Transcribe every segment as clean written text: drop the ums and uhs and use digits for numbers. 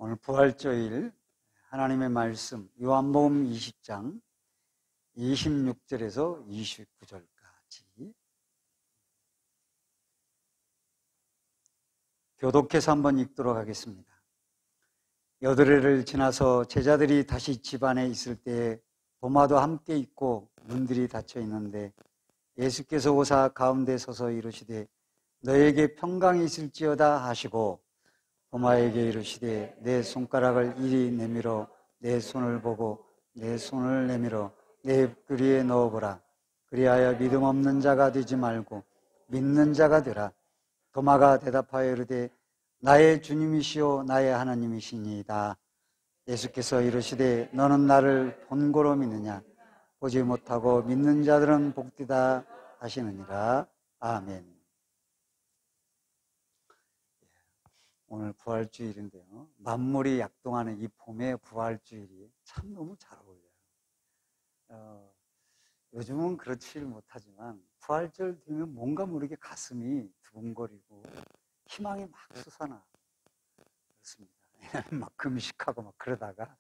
오늘 부활주일 하나님의 말씀 요한복음 20장 26절에서 29절까지 교독해서 한번 읽도록 하겠습니다. 여드레를 지나서 제자들이 다시 집안에 있을 때에 도마도 함께 있고 문들이 닫혀 있는데 예수께서 오사 가운데 서서 이르시되 너에게 평강이 있을지어다 하시고 도마에게 이르시되 내 손가락을 이리 내밀어 내 손을 보고 내 손을 내밀어 내 옆구리에 넣어보라. 그리하여 믿음 없는 자가 되지 말고 믿는 자가 되라. 도마가 대답하여 이르되 나의 주님이시오 나의 하나님이시니이다. 예수께서 이르시되 너는 나를 본고로 믿느냐? 보지 못하고 믿는 자들은 복되다 하시느니라. 아멘. 오늘 부활주일인데요. 만물이 약동하는 이 봄의 부활주일이 참 너무 잘 어울려요. 요즘은 그렇지 못하지만 부활절 되면 뭔가 모르게 가슴이 두근거리고 희망이 막 솟아나 그렇습니다. 막 금식하고 막 그러다가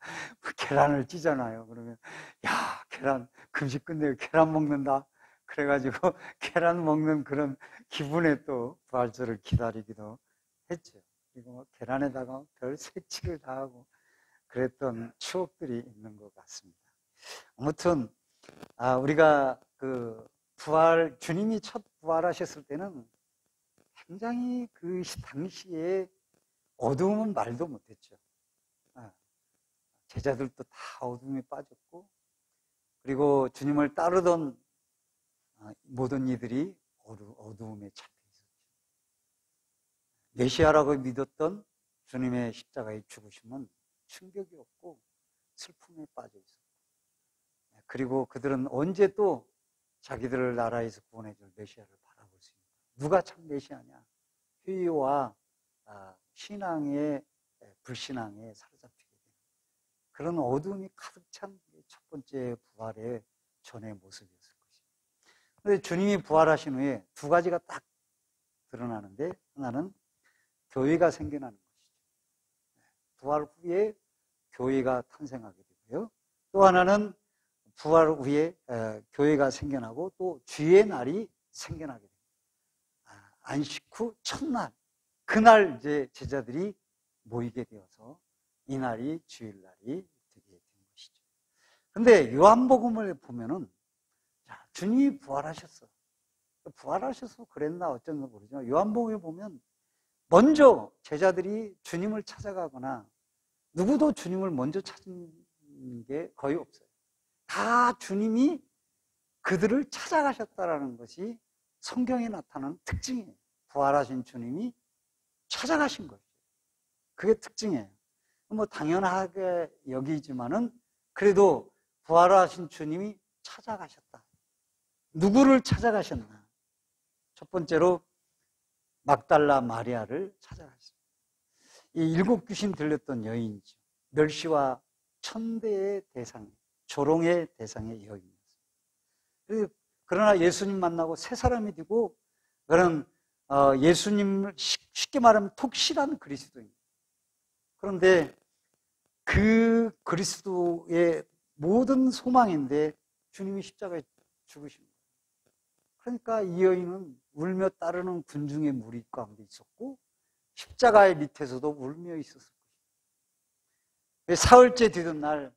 계란을 찢어놔요. 그러면 야 계란 금식 끝내고 계란 먹는다. 그래가지고 계란 먹는 그런 기분에 또 부활절을 기다리기도 했죠. 그리고 계란에다가 별 색칠을 다 하고 그랬던 추억들이 있는 것 같습니다. 아무튼 우리가 주님이 첫 부활하셨을 때는 굉장히 그 당시에 어두움은 말도 못했죠. 제자들도 다 어둠에 빠졌고, 그리고 주님을 따르던 모든 이들이 어두움에 잡혀 있었죠. 메시아라고 믿었던 주님의 십자가의 죽으심은 충격이었고 슬픔에 빠져 있었고, 그리고 그들은 언제 또 자기들을 나라에서 구원해줄 메시아를 바라볼 수 있는가? 누가 참 메시아냐? 회의와 신앙의 불신앙에 사로잡히게 되는 그런 어두움이 가득 찬 첫 번째 부활의 전의 모습이었을 것입니다. 그런데 주님이 부활하신 후에 두 가지가 딱 드러나는데, 하나는 교회가 생겨나는 것이죠. 부활 후에 교회가 탄생하게 되고요. 또 하나는 부활 후에 교회가 생겨나고 또 주의 날이 생겨나게 됩니다. 안식 후 첫날, 그날 이제 제자들이 모이게 되어서 이 날이 주일날이 되게 된 것이죠. 그런데 요한복음을 보면은 주님이 부활하셨어. 부활하셔서 그랬나 어쩐지 모르지만 요한복음에 보면 먼저 제자들이 주님을 찾아가거나 누구도 주님을 먼저 찾은 게 거의 없어요. 다 주님이 그들을 찾아가셨다라는 것이 성경에 나타나는 특징이에요. 부활하신 주님이 찾아가신 거죠. 그게 특징이에요. 뭐 당연하게 여기지만은 그래도 부활하신 주님이 찾아가셨다. 누구를 찾아가셨나? 첫 번째로 막달라 마리아를 찾아가셨습니다. 이 일곱 귀신 들렸던 여인이죠. 멸시와 천대의 대상, 조롱의 대상의 여인이었습니다. 그러나 예수님 만나고 새 사람이 되고 그런 예수님을 쉽게 말하면 독실한 그리스도입니다. 그런데 그 그리스도의 모든 소망인데 주님이 십자가에 죽으신 거예요. 그러니까 이 여인은 울며 따르는 군중의 무리 가운데 있었고 십자가의 밑에서도 울며 있었을 것입니다. 사흘째 되던 날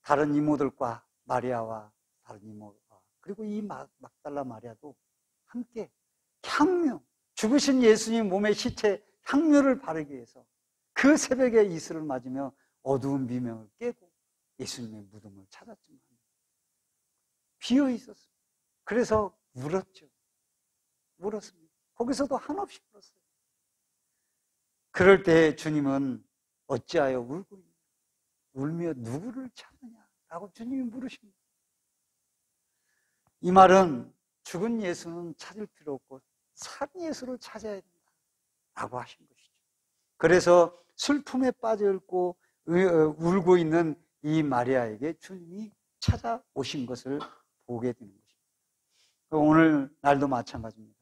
다른 이모들과 마리아와 다른 이모와 그리고 이 막달라 마리아도 함께 향료, 죽으신 예수님 몸의 시체 향료를 바르기 위해서 그 새벽에 이슬을 맞으며 어두운 비명을 깨고 예수님의 무덤을 찾았지만 비어 있었습니다. 그래서 울었습니다. 거기서도 한없이 울었어요. 그럴 때 주님은 어찌하여 울고 있냐? 울며 누구를 찾느냐? 라고 주님이 물으십니다. 이 말은 죽은 예수는 찾을 필요 없고 산 예수를 찾아야 된다 라고 하신 것이죠. 그래서 슬픔에 빠져 있고 울고 있는 이 마리아에게 주님이 찾아오신 것을 보게 되는 것입니다. 오늘 날도 마찬가지입니다.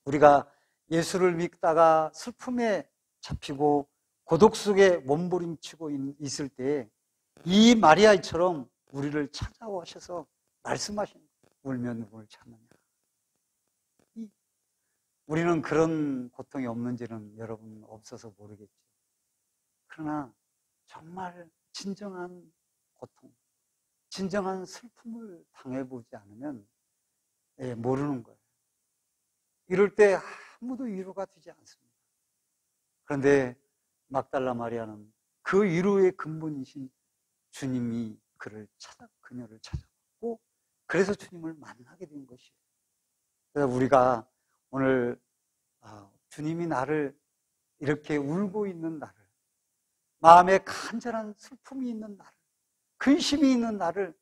우리가 예수를 믿다가 슬픔에 잡히고 고독 속에 몸부림치고 있을 때 이 마리아처럼 우리를 찾아오셔서 말씀하신 울며 누구를 찾느냐. 우리는 그런 고통이 없는지는 여러분 없어서 모르겠죠. 그러나 정말 진정한 고통, 진정한 슬픔을 당해보지 않으면 모르는 거예요. 이럴 때 아무도 위로가 되지 않습니다. 그런데 막달라 마리아는 그 위로의 근본이신 주님이 그녀를 찾아왔고, 그래서 주님을 만나게 된 것이에요. 그래서 우리가 오늘 주님이 나를 이렇게 울고 있는 나를, 마음에 간절한 슬픔이 있는 나를, 근심이 있는 나를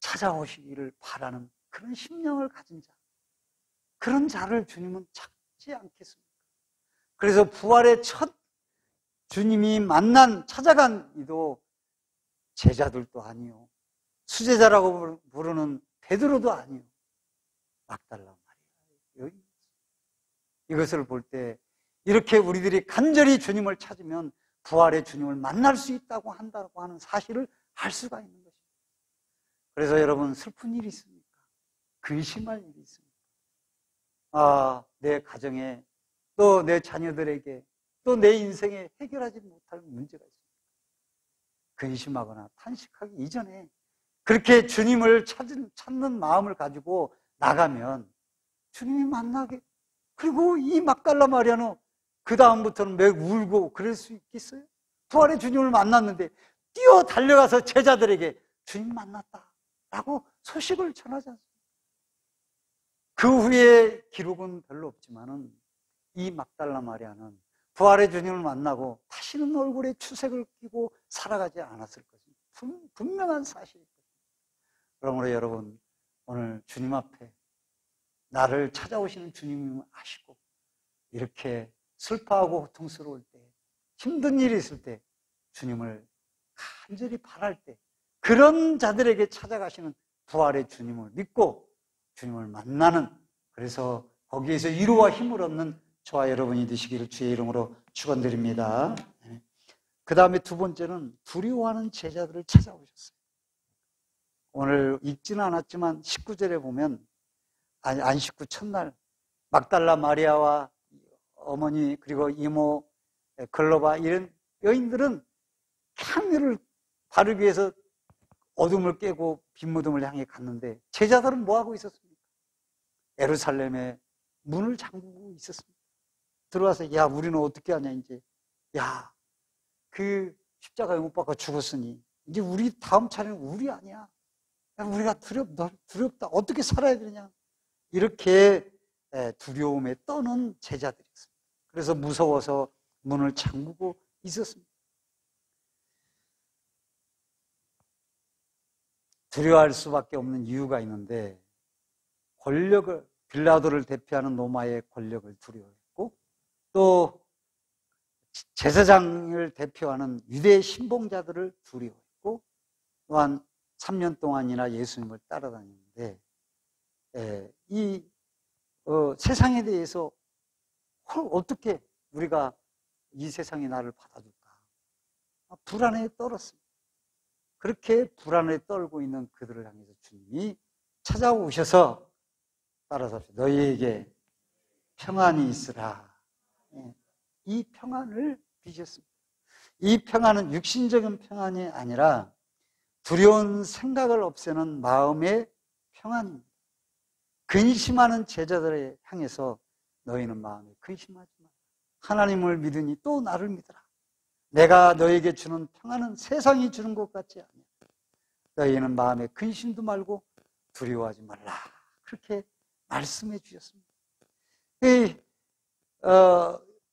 찾아오시기를 바라는 그런 심령을 가진 자, 그런 자를 주님은 찾지 않겠습니까? 그래서 부활의 첫 주님이 찾아간 이도 제자들도 아니요, 수제자라고 부르는 베드로도 아니요, 막달라 마리아. 이것을 볼 때 이렇게 우리들이 간절히 주님을 찾으면 부활의 주님을 만날 수 있다고 한다고 하는 사실을 알 수가 있는 것입니다. 그래서 여러분, 슬픈 일이 있습니까? 근심할 일이 있습니까? 내 가정에, 또 내 자녀들에게, 또 내 인생에 해결하지 못할 문제가 있습니다. 근심하거나 탄식하기 이전에 그렇게 주님을 찾는 마음을 가지고 나가면 주님이 만나게, 그리고 이 막달라 마리아는 그 다음부터는 매 울고 그럴 수 있겠어요? 부활의 주님을 만났는데 뛰어 달려가서 제자들에게 주님 만났다라고 소식을 전하지 않습니까? 그 후에 기록은 별로 없지만은 이 막달라 마리아는 부활의 주님을 만나고 다시는 얼굴에 추색을 띠고 살아가지 않았을 것입니다. 분명한 사실입니다. 그러므로 여러분, 오늘 주님 앞에 나를 찾아오시는 주님을 아시고 이렇게 슬퍼하고 고통스러울 때, 힘든 일이 있을 때 주님을 간절히 바랄 때, 그런 자들에게 찾아가시는 부활의 주님을 믿고 주님을 만나는, 그래서 거기에서 위로와 힘을 얻는 저와 여러분이 되시기를 주의 이름으로 축원드립니다. 그 다음에 두 번째는 두려워하는 제자들을 찾아오셨어요. 오늘 읽지는 않았지만 19절에 보면, 안식구 첫날 막달라 마리아와 어머니, 그리고 이모 글로바, 이런 여인들은 향유를 바르기 위해서 어둠을 깨고 빈무덤을 향해 갔는데 제자들은 뭐하고 있었습니까? 예루살렘에 문을 잠그고 있었습니다. 들어와서 야, 우리는 어떻게 하냐, 이제. 야, 그 십자가에 못 박아 죽었으니 이제 우리 다음 차례는 우리 아니야. 우리가 두렵다. 어떻게 살아야 되냐. 이렇게 두려움에 떠는 제자들이었습니다. 그래서 무서워서 문을 잠그고 있었습니다. 두려워할 수밖에 없는 이유가 있는데, 빌라도를 대표하는 로마의 권력을 두려워했고, 또 제사장을 대표하는 유대 신봉자들을 두려워했고, 또한 3년 동안이나 예수님을 따라다녔는데 세상에 대해서 어떻게 우리가 이 세상이 나를 받아줄까, 불안에 떨었습니다. 그렇게 불안에 떨고 있는 그들을 향해서 주님이 찾아오셔서, 따라서 너희에게 평안이 있으라, 이 평안을 비셨습니다. 이 평안은 육신적인 평안이 아니라 두려운 생각을 없애는 마음의 평안입니다. 근심하는 제자들을 향해서 너희는 마음에 근심하지 마라. 하나님을 믿으니 또 나를 믿으라. 내가 너에게 주는 평안은 세상이 주는 것 같지 않냐. 너희는 마음에 근심도 말고 두려워하지 말라. 그렇게 말씀해 주셨습니다.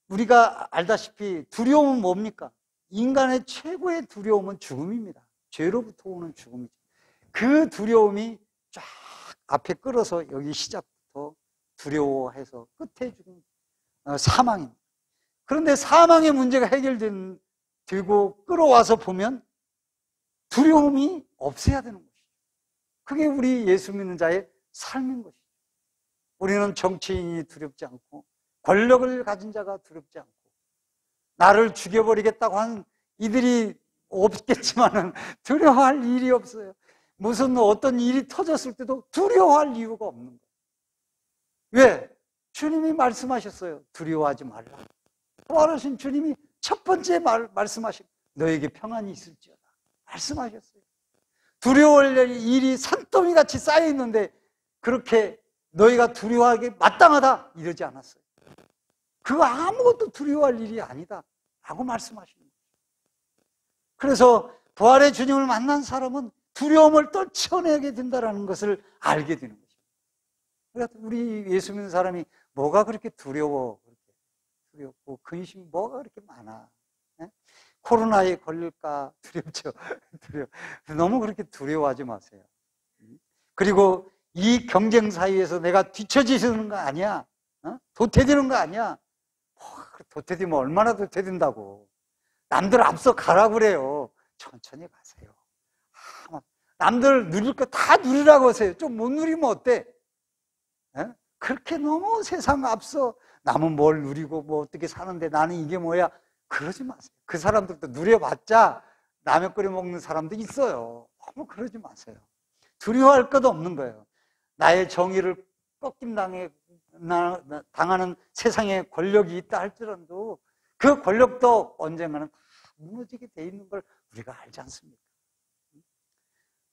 우리가 알다시피 두려움은 뭡니까? 인간의 최고의 두려움은 죽음입니다. 죄로부터 오는 죽음이죠. 그 두려움이 쫙 앞에 끌어서 여기 시작부터 두려워해서 끝에 죽음, 사망입니다. 그런데 사망의 문제가 되고 끌어와서 보면 두려움이 없어야 되는 것이죠. 그게 우리 예수 믿는 자의 삶인 것이죠. 우리는 정치인이 두렵지 않고 권력을 가진 자가 두렵지 않고 나를 죽여버리겠다고 한 이들이 없겠지만은 두려워할 일이 없어요. 무슨 어떤 일이 터졌을 때도 두려워할 이유가 없는 거예요. 왜? 주님이 말씀하셨어요. 두려워하지 말라. 부활하신 주님이 첫 번째 말씀하신 너에게 평안이 있을지어다 말씀하셨어요. 두려워할 일이 산더미같이 쌓여 있는데 그렇게 너희가 두려워하기 마땅하다 이러지 않았어요. 그거 아무것도 두려워할 일이 아니다 라고 말씀하시는 거예요. 그래서 부활의 주님을 만난 사람은 두려움을 떨쳐내게 된다는 것을 알게 되는 거죠. 그러니까 우리 예수 믿는 사람이 뭐가 그렇게 두렵고 근심이 뭐가 그렇게 많아. 네? 코로나에 걸릴까 두렵죠. 너무 그렇게 두려워하지 마세요. 그리고 이 경쟁 사이에서 내가 뒤처지는 거 아니야. 도태되는 거 아니야. 도태되면 얼마나 도태된다고. 남들 앞서 가라고 그래요. 천천히 가세요. 남들 누릴 거 다 누리라고 하세요. 좀 못 누리면 어때? 그렇게 너무 세상 앞서 남은 뭘 누리고 뭐 어떻게 사는데 나는 이게 뭐야? 그러지 마세요. 그 사람들도 누려봤자 라면 끓여 먹는 사람도 있어요. 너무 그러지 마세요. 두려워할 것도 없는 거예요. 나의 정의를 꺾임당하는 세상에 권력이 있다 할지라도 그 권력도 언젠가는 다 무너지게 돼 있는 걸 우리가 알지 않습니까?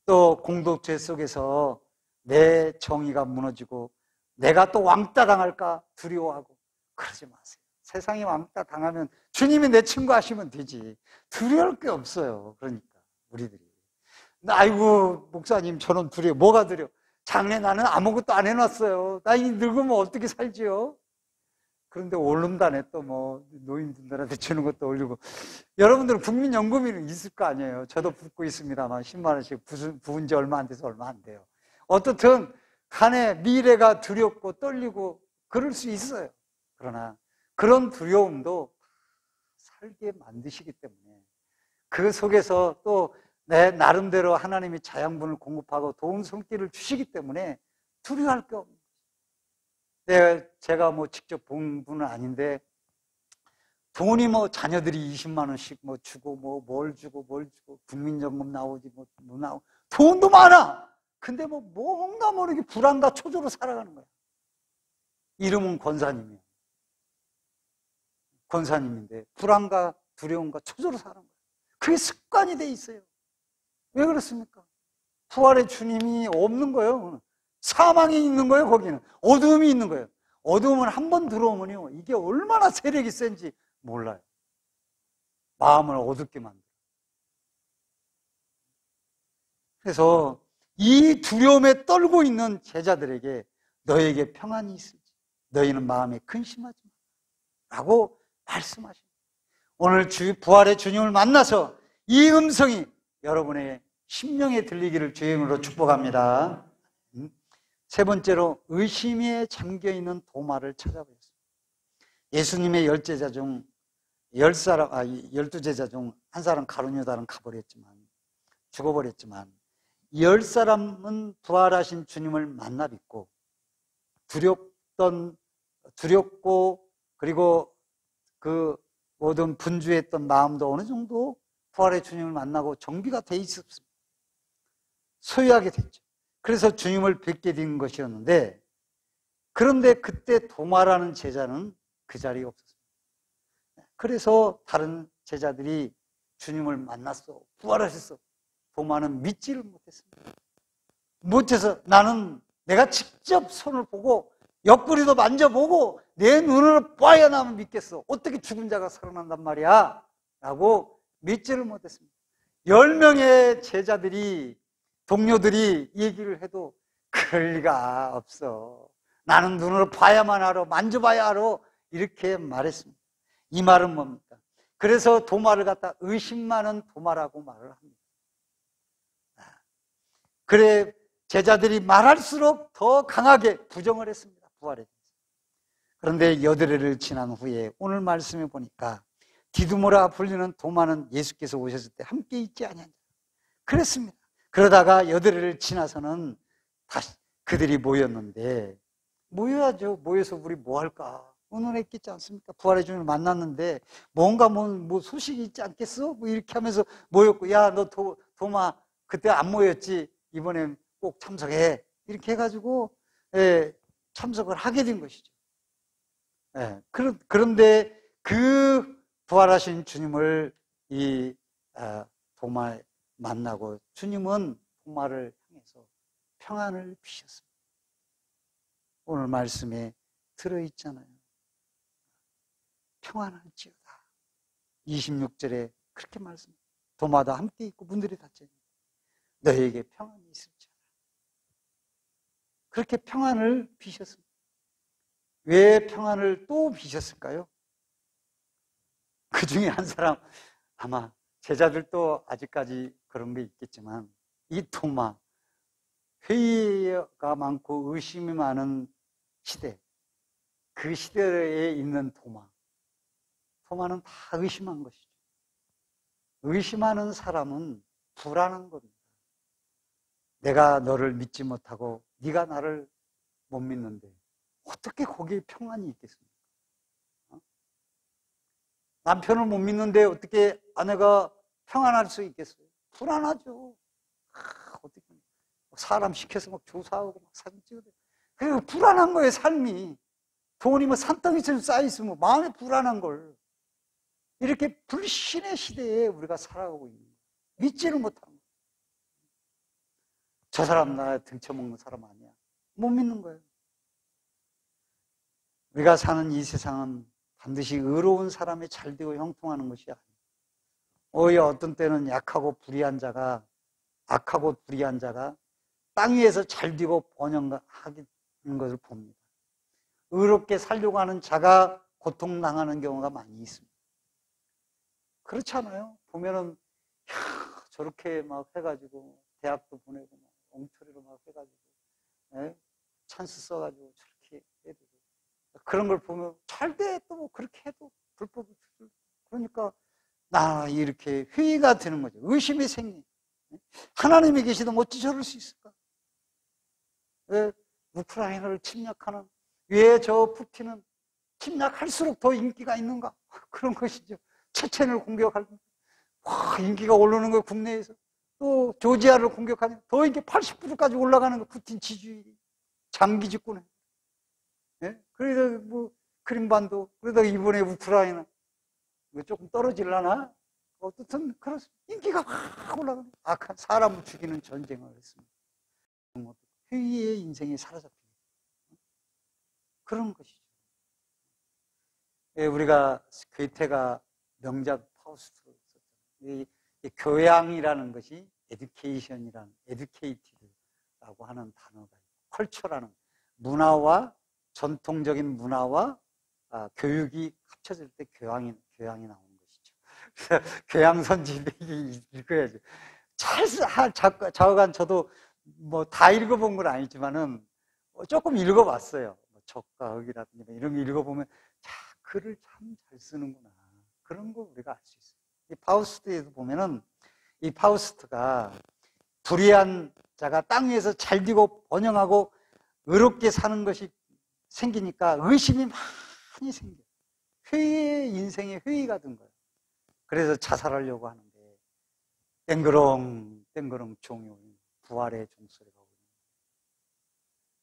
또 공동체 속에서 내 정의가 무너지고 내가 또 왕따 당할까 두려워하고 그러지 마세요. 세상이 왕따 당하면 주님이 내 친구 하시면 되지. 두려울 게 없어요. 그러니까 우리들이 아이고 목사님 저는 두려워. 뭐가 두려워? 장래 나는 아무것도 안 해놨어요. 나 이 늙으면 어떻게 살지요? 그런데 올름단에 또 뭐 노인들한테 주는 것도 올리고 여러분들은 국민연금이 있을 거 아니에요. 저도 붓고 있습니다만 10만 원씩 부은 지 얼마 안 돼서 얼마 안 돼요. 어떻든 간에 미래가 두렵고 떨리고 그럴 수 있어요. 그러나 그런 두려움도 살게 만드시기 때문에 그 속에서 또 내 나름대로 하나님이 자양분을 공급하고 좋은 손길을 주시기 때문에 두려워할 게 없는 거예요. 제가 뭐 직접 본 분은 아닌데 돈이 뭐 자녀들이 20만 원씩 뭐 주고 뭘 주고 국민연금 나오지 뭐 나오고 돈도 많아. 근데 뭐 뭔가 모르게 불안과 초조로 살아가는 거야. 이름은 권사님이에요. 권사님인데 불안과 두려움과 초조로 사는 거예요. 그게 습관이 돼 있어요. 왜 그렇습니까? 부활의 주님이 없는 거예요. 사망이 있는 거예요. 거기는 어두움이 있는 거예요. 어두움은 한 번 들어오면요 이게 얼마나 세력이 센지 몰라요. 마음을 어둡게 만들어요. 그래서 이 두려움에 떨고 있는 제자들에게 너에게 평안이 있을지 너희는 마음에 근심하지 마 라고 말씀하십니다. 오늘 부활의 주님을 만나서 이 음성이 여러분의 심령에 들리기를 주의 이름으로 축복합니다. 세 번째로 의심에 잠겨있는 도마를 찾아보겠습니다. 예수님의 10제자 중 12제자 중 한 사람 가룟 유다는 죽어버렸지만 10사람은 부활하신 주님을 만나 뵙고 두렵고 그리고 그 모든 분주했던 마음도 어느 정도 부활의 주님을 만나고 정비가 돼 있었습니다. 소유하게 됐죠. 그래서 주님을 뵙게 된 것이었는데 그런데 그때 도마라는 제자는 그 자리에 없었습니다. 그래서 다른 제자들이 주님을 만났어. 부활하셨어. 도마는 믿지를 못했습니다. 못해서 나는 내가 직접 손을 보고 옆구리도 만져보고 내 눈으로 봐야 나면 믿겠어. 어떻게 죽은 자가 살아난단 말이야? 라고 믿지를 못했습니다. 10명의 제자들이 동료들이 얘기를 해도 그럴 리가 없어. 나는 눈으로 봐야만 알아. 만져봐야 알아. 이렇게 말했습니다. 이 말은 뭡니까? 그래서 도마를 갖다 의심 많은 도마라고 말을 합니다. 그래 제자들이 말할수록 더 강하게 부정을 했습니다. 부활에 대해서. 그런데 여드레를 지난 후에 오늘 말씀에 보니까 디두모라 불리는 도마는 예수께서 오셨을 때 함께 있지 아니하냐. 그랬습니다. 그러다가 여드레를 지나서는 다시 그들이 모였는데 모여야죠. 모여서 우리 뭐 할까? 의논했겠지 않습니까? 부활의 주님을 만났는데 뭔가 뭐 소식이 있지 않겠어? 뭐 이렇게 하면서 모였고, 야, 너 도마 그때 안 모였지? 이번엔 꼭 참석해. 이렇게 해가지고 참석을 하게 된 것이죠. 그런데 그 부활하신 주님을 이 도마 만나고 주님은 도마를 향해서 평안을 비셨습니다. 오늘 말씀에 들어있잖아요. 평안할지어다. 26절에 그렇게 말씀합니다. 도마다 함께 있고 문들이 닫혀 있는 너희에게 평안이 있을지어다. 그렇게 평안을 비셨습니다. 왜 평안을 또 비셨을까요? 그 중에 한 사람, 아마 제자들도 아직까지 그런 게 있겠지만, 이 도마, 회의가 많고 의심이 많은 시대, 그 시대에 있는 도마는 다 의심한 것이죠. 의심하는 사람은 불안한 겁니다. 내가 너를 믿지 못하고 네가 나를 못 믿는데 어떻게 거기에 평안이 있겠습니까? 남편을 못 믿는데 어떻게 아내가 평안할 수 있겠어요? 불안하죠. 어떻게 사람 시켜서 막 조사하고 막 사진 찍어야 돼. 그리고 불안한 거예요, 삶이. 돈이 뭐 산더미처럼 쌓여있으면 마음이 불안한 걸. 이렇게 불신의 시대에 우리가 살아가고 있는 거예요. 믿지를 못하는 거예요. 저 사람 나 등쳐먹는 사람 아니야. 못 믿는 거예요. 우리가 사는 이 세상은 반드시 의로운 사람이 잘 되고 형통하는 것이 아니에요. 오히려 어떤 때는 악하고 불의한 자가 땅 위에서 잘 되고 번영하는 것을 봅니다. 의롭게 살려고 하는 자가 고통당하는 경우가 많이 있습니다. 그렇지 않아요? 보면은 저렇게 막 해가지고 대학도 보내고 막 엉터리로 막 해가지고 찬스 써가지고 저렇게 해도 그런 걸 보면 잘 돼 또 뭐 그렇게 해도 불법을 그러니까 나 이렇게 회의가 되는 거죠. 의심이 생기. 하나님이 계시던 어찌 저럴 수 있을까? 왜 우크라이나를 침략하는 왜 저 푸틴은 침략할수록 더 인기가 있는가? 그런 것이죠. 체첸을 공격할 때 인기가 오르는 거예요. 국내에서. 또 조지아를 공격하니 더 인기 80%까지 올라가는 거 푸틴 지지율이. 장기 집권에. 그래서 뭐 크림반도 그러다가 이번에 우크라이나 조금 떨어질라나? 어떻든 그렇습니다. 인기가 확 올라가는 악한 사람을 죽이는 전쟁을 했습니다. 회의의 인생이 사라잡히는 그런 것이죠. 우리가 괴테가 명작 파우스트를 썼잖아요. 이 교양이라는 것이 에듀케이티드라고 하는 단어가 있고, 컬처라는 문화와 전통적인 문화와 교육이 합쳐질 때 교양이 나오는 것이죠. 그래서 교양선지들이 읽어야죠. 좌우간 저도 뭐 다 읽어본 건 아니지만은 조금 읽어봤어요. 적가흑이라든지 이런 거 읽어보면 글을 참 잘 쓰는구나. 그런 거 우리가 알 수 있어요. 이 파우스트에도 보면은 이 파우스트가 불의한 자가 땅 위에서 잘 되고 번영하고 의롭게 사는 것이 생기니까 의심이 많이 생겨요. 인생의 회의가 된 거예요. 그래서 자살하려고 하는데 땡그렁 종이 오는 부활의 종소리가 오는 거예요.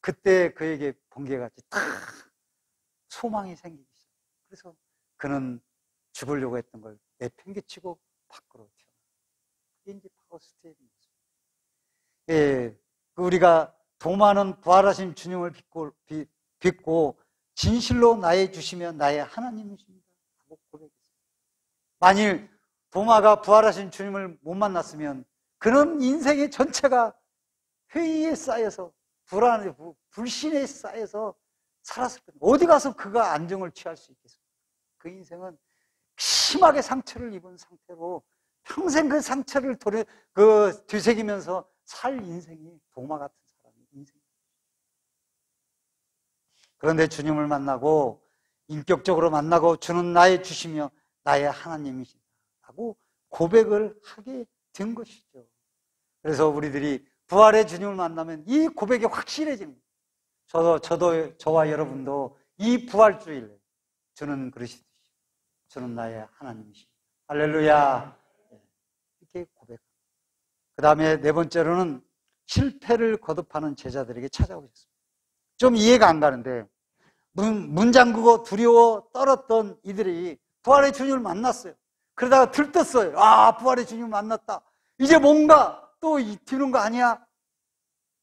그때 그에게 번개같이 딱 소망이 생기기 시작해요. 그래서 그는 죽으려고 했던 걸 내팽개치고 밖으로 튀어나와요. 그게 이제 파우스트의 모습. 우리가 도마는 부활하신 주님을 믿고 진실로 나의 주시면 나의 하나님이십니다 하고 고백했어요. 만일 도마가 부활하신 주님을 못 만났으면 그는 인생의 전체가 회의에 쌓여서 불신에 쌓여서 살았을 겁니다. 어디 가서 그가 안정을 취할 수 있겠습니까? 그 인생은 심하게 상처를 입은 상태로 평생 그 상처를 되새기면서 살 인생이 도마 같은 사람의 인생입니다. 그런데 주님을 만나고 인격적으로 만나고 주는 나의 주시며 나의 하나님이시다 하고 고백을 하게 된 것이죠. 그래서 우리들이 부활의 주님을 만나면 이 고백이 확실해집니다. 저와 여러분도 이 부활주일 주는 그러시듯이 주는 나의 하나님이십니다. 할렐루야. 이렇게 고백. 그 다음에 네 번째로는 실패를 거듭하는 제자들에게 찾아오셨습니다. 좀 이해가 안 가는데 문 잠그고 두려워 떨었던 이들이 부활의 주님을 만났어요. 그러다가 들떴어요. 아, 부활의 주님을 만났다. 이제 뭔가 또 뒤는 거 아니야?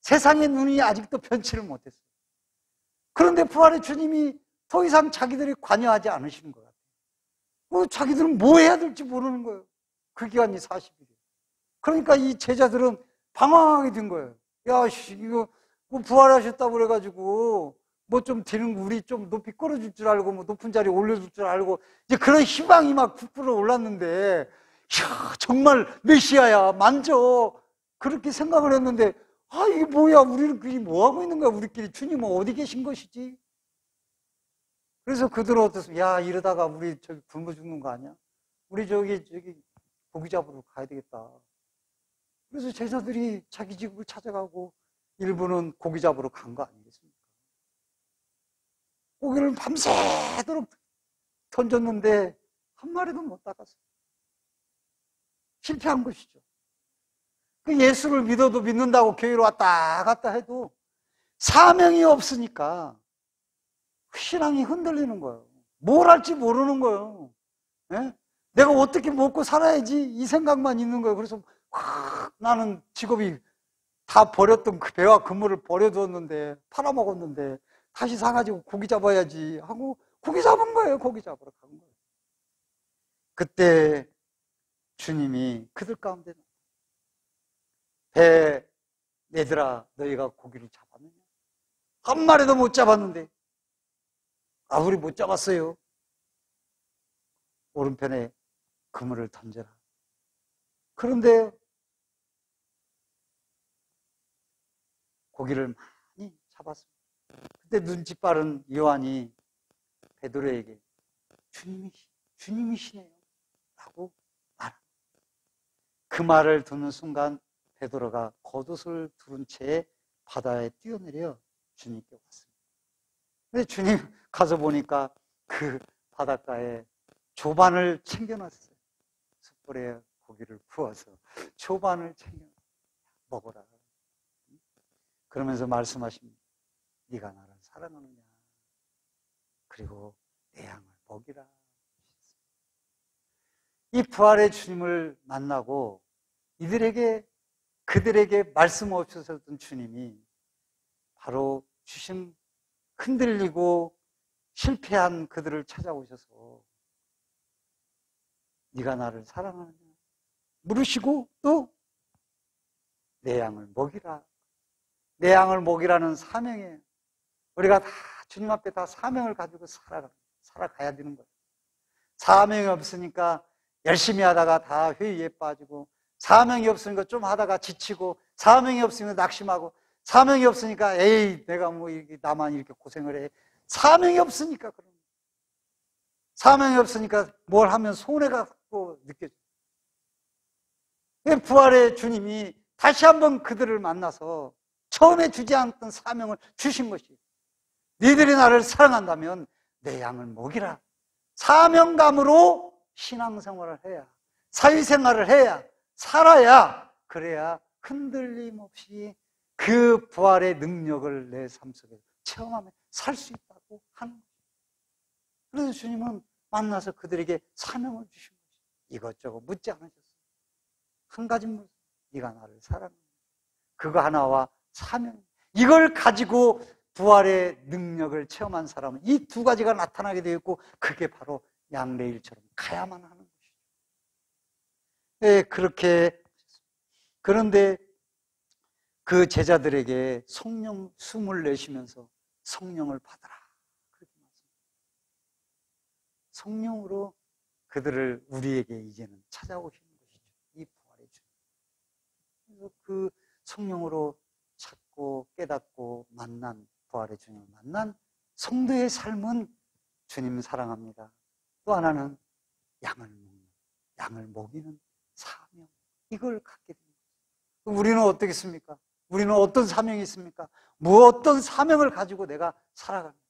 세상의 눈이 아직도 변치를 못했어요. 그런데 부활의 주님이 더 이상 자기들이 관여하지 않으시는 것 같아요. 자기들은 뭐 해야 될지 모르는 거예요. 그 기간이 40일이에요. 그러니까 이 제자들은 방황하게 된 거예요. 야, 이거 뭐 부활하셨다고 그래가지고 뭐 좀 되는, 우리 좀 높이 끌어줄 줄 알고 뭐 높은 자리에 올려줄 줄 알고 이제 그런 희망이 막 부풀어 올랐는데, 야, 정말 메시아야, 만져, 그렇게 생각을 했는데, 아, 이게 뭐야, 우리는 뭐 하고 있는 거야, 우리끼리. 주님은 어디 계신 것이지? 그래서 그들은 어떻습니까? 야, 이러다가 우리 저기 굶어 죽는 거 아니야? 우리 저기 고기 잡으러 가야 되겠다. 그래서 제자들이 자기 집을 찾아가고 일부는 고기 잡으러 간 거 아니겠습니까? 고기를 밤새도록 던졌는데 한 마리도 못 닦았어요. 실패한 것이죠. 그 예수를 믿어도 믿는다고 교회로 왔다 갔다 해도 사명이 없으니까 신앙이 흔들리는 거예요. 뭘 할지 모르는 거예요. 네? 내가 어떻게 먹고 살아야지 이 생각만 있는 거예요. 그래서 나는 직업이 다 버렸던 그 배와 그물을 버려두었는데, 팔아먹었는데 다시 사가지고 고기 잡아야지 하고 고기 잡은 거예요. 고기 잡으러 간 거예요. 그때 주님이 그들 가운데 배 내들아, 너희가 고기를 잡았느냐? 한 마리도 못 잡았는데. 아, 우리 못 잡았어요. 오른편에 그물을 던져라. 그런데 고기를 많이 잡았습니다. 그때 눈치 빠른 요한이 베드로에게 주님이시네요 라고 말합니다. 그 말을 듣는 순간 베드로가 겉옷을 두른 채 바다에 뛰어내려 주님께 왔습니다. 근데 주님 가서 보니까 그 바닷가에 조반을 챙겨놨어요. 숯불에 고기를 구워서 조반을 챙겨놨어요. 먹어라. 그러면서 말씀하십니다. 네가 나를 사랑하느냐? 그리고 내 양을 먹이라. 이 부활의 주님을 만나고 그들에게 말씀 없으셨던 주님이 바로 주신 흔들리고 실패한 그들을 찾아오셔서 네가 나를 사랑하느냐 물으시고 또 내 양을 먹이라. 내 양을 먹이라는 사명이에요. 우리가 다 주님 앞에 다 사명을 가지고 살아가야 되는 거예요. 사명이 없으니까 열심히 하다가 다 회의에 빠지고, 사명이 없으니까 좀 하다가 지치고, 사명이 없으니까 낙심하고, 사명이 없으니까 에이 내가 뭐 이렇게 나만 이렇게 고생을 해. 사명이 없으니까 그런 거예요. 사명이 없으니까 뭘 하면 손해가 또 느껴져요. 부활의 주님이 다시 한번 그들을 만나서 처음에 주지 않았던 사명을 주신 것이에요. 너희들이 나를 사랑한다면 내 양을 먹이라. 사명감으로 신앙생활을 해야, 사회생활을 해야, 살아야, 그래야 흔들림 없이 그 부활의 능력을 내 삶 속에 체험하며 살 수 있다고 하는 거예요. 그래서 주님은 만나서 그들에게 사명을 주신 거죠. 이것저것 묻지 않으셨어요. 한 가지 묻어요. 네가 나를 사랑해. 그거 하나와 사명. 이걸 가지고 부활의 능력을 체험한 사람은 이 두 가지가 나타나게 되어 있고, 그게 바로 양레일처럼 가야만 하는 것이죠. 네, 그렇게. 그런데 그 제자들에게 성령 숨을 내쉬면서 성령을 받아라. 그렇게 말씀합니다. 성령으로 그들을 우리에게 이제는 찾아오시는 것이죠. 이 부활의 주님. 그래서 그 성령으로 찾고 깨닫고 만난 부활의 주님을 만난 성도의 삶은 주님 사랑합니다. 또 하나는 양을 먹이는 사명. 이걸 갖게 됩니다. 우리는 어떻겠습니까? 우리는 어떤 사명이 있습니까? 어떤 사명을 가지고 내가 살아갑니다.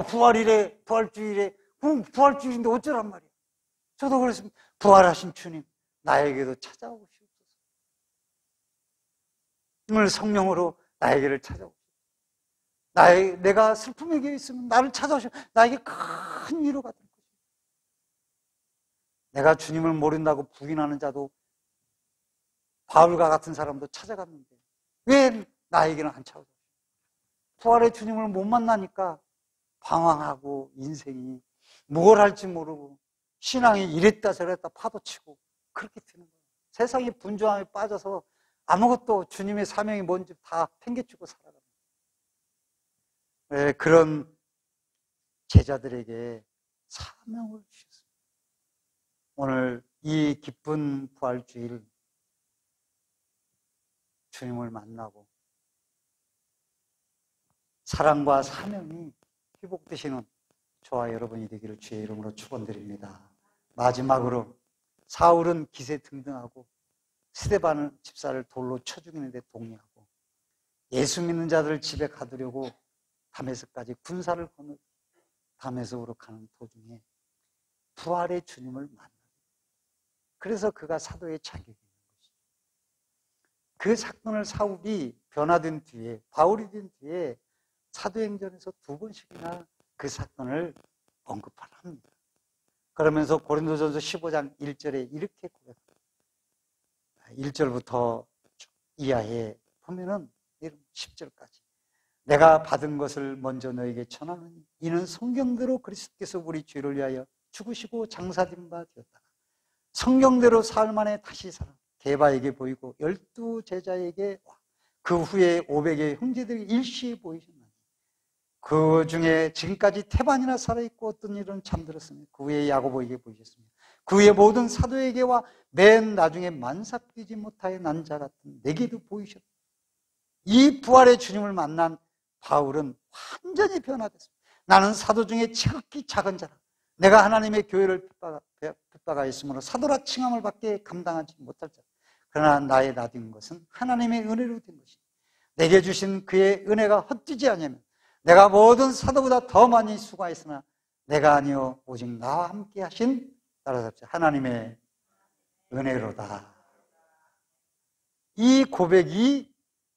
부활이래, 부활주일에 그럼 부활주일인데 어쩌란 말이야. 저도 그랬습니다. 부활하신 주님, 나에게도 찾아오시옵소서. 오늘 성령으로 나에게를 찾아오시옵소서. 내가 슬픔에 겨 있으면 나를 찾아오시면 나에게 큰 위로가 될 것입니다. 내가 주님을 모른다고 부인하는 자도 바울과 같은 사람도 찾아갔는데 왜 나에게는 안 찾아오시오? 부활의 주님을 못 만나니까 방황하고 인생이 뭘 할지 모르고 신앙이 이랬다 저랬다 파도치고 그렇게 되는 거예요. 세상의 분주함에 빠져서 아무것도 주님의 사명이 뭔지 다 팽개치고 살아가는 거예요. 그런 제자들에게 사명을 주셨습니다. 오늘 이 기쁜 부활주일 주님을 만나고 사랑과 사명이 회복되시는 저와 여러분이 되기를 주의 이름으로 축원드립니다. 마지막으로 사울은 기세등등하고 스데반 집사를 돌로 쳐 죽이는데 동의하고 예수 믿는 자들을 집에 가두려고 다메섹까지 군사를 거느리고 다메섹으로 가는 도중에 부활의 주님을 만나고 그래서 그가 사도의 자격이 있는 것이죠. 그 사건을 사울이 변화된 뒤에 바울이 된 뒤에 사도행전에서 2번씩이나 그 사건을 언급을 합니다. 그러면서 고린도전서 15장 1절에 이렇게 고백합니다. 1절부터 이하에 보면은 10절까지 내가 받은 것을 먼저 너에게 전하노니 이는 성경대로 그리스도께서 우리 죄를 위하여 죽으시고 장사된 바 되었다가 성경대로 사흘 만에 다시 살아 게바에게 보이고 12제자에게 와 그 후에 500의 형제들이 일시에 보이셨나니 그 중에 지금까지 태반이나 살아있고 어떤 일은 잠들었으며 그 후에 야고보에게 보이셨습니다. 그 후에 모든 사도에게 와 맨 나중에 만삭되지 못하여 난 자 같은 내게도 보이셨다. 이 부활의 주님을 만난 바울은 완전히 변화됐습니다. 나는 사도 중에 지극히 작은 자라. 내가 하나님의 교회를 핍박하였으므로 사도라 칭함을 받게 감당하지 못할 자라. 그러나 나의 나된 것은 하나님의 은혜로 된 것이다. 내게 주신 그의 은혜가 헛되지 않으면 내가 모든 사도보다 더 많이 수고했으나 내가 아니요 오직 나와 함께 하신 따라잡자 하나님의 은혜로다. 이 고백이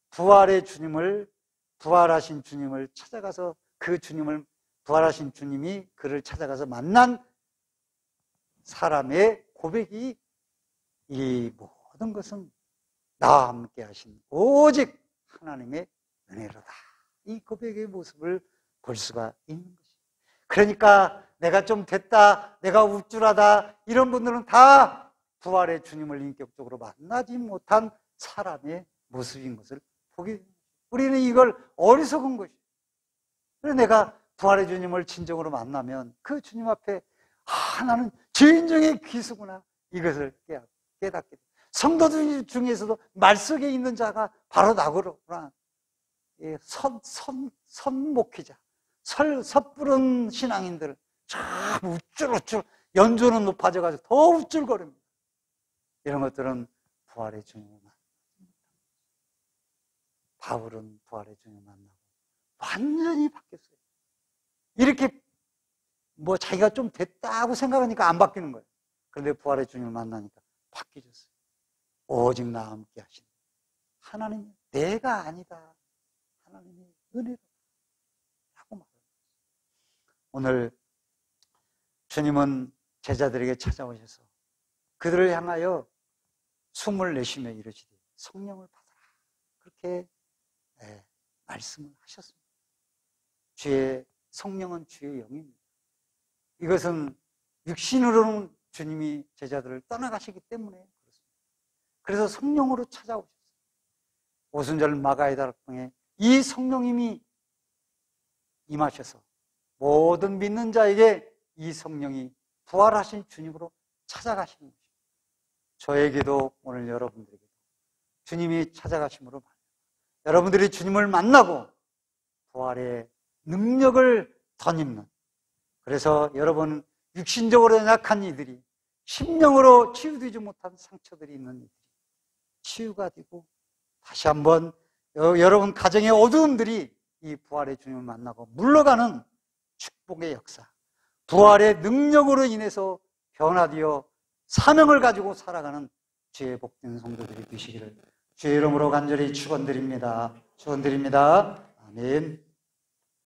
부활의 주님을 부활하신 주님을 찾아가서 그 주님을 부활하신 주님이 그를 찾아가서 만난 사람의 고백이 이 모든 것은 나와 함께 하신 오직 하나님의 은혜로다. 이 고백의 모습을 볼 수가 있는 것이죠. 그러니까 내가 좀 됐다, 내가 우쭐하다 이런 분들은 다 부활의 주님을 인격적으로 만나지 못한 사람의 모습인 것을 보게 됩니다. 우리는 이걸 어리석은 것이죠. 그래서 내가 부활의 주님을 진정으로 만나면 그 주님 앞에 나는 죄인 중에 귀수구나 이것을 깨닫게 됩니다. 성도들 중에서도 말 속에 있는 자가 바로 나그러구나. 선목회자, 섣부른 신앙인들 참 우쭐우쭐 연조는 높아져가지고 더 우쭐거립니다. 이런 것들은 부활의 주님을 만납니다. 바울은 부활의 주님을 만나고 완전히 바뀌었어요. 이렇게 자기가 좀 됐다고 생각하니까 안 바뀌는 거예요. 그런데 부활의 주님을 만나니까 바뀌어졌어요. 오직 나와 함께 하신 하나님, 내가 아니다. 하나님의 은혜로 라고 말합니다. 오늘 주님은 제자들에게 찾아오셔서 그들을 향하여 숨을 내쉬며 이르시되 성령을 받아라. 그렇게 말씀을 하셨습니다. 주의 성령은 주의 영입니다. 이것은 육신으로는 주님이 제자들을 떠나가시기 때문에 그렇습니다. 그래서 성령으로 찾아오셨어요. 오순절 마가에다락방에 이 성령님이 임하셔서 모든 믿는 자에게 이 성령이 부활하신 주님으로 찾아가시는 것입니다. 저에게도 오늘 여러분들에게도 주님이 찾아가심으로 말합니다. 여러분들이 주님을 만나고 부활의 능력을 덧입는, 그래서 여러분 육신적으로 연약한 이들이 심령으로 치유되지 못한 상처들이 있는 이들이 치유가 되고 다시 한번 여러분 가정의 어두움들이 이 부활의 주님을 만나고 물러가는 축복의 역사, 부활의 능력으로 인해서 변화되어 사명을 가지고 살아가는 주의 복된 성도들이 되시기를 주의 이름으로 간절히 축원드립니다. 축원드립니다. 아멘.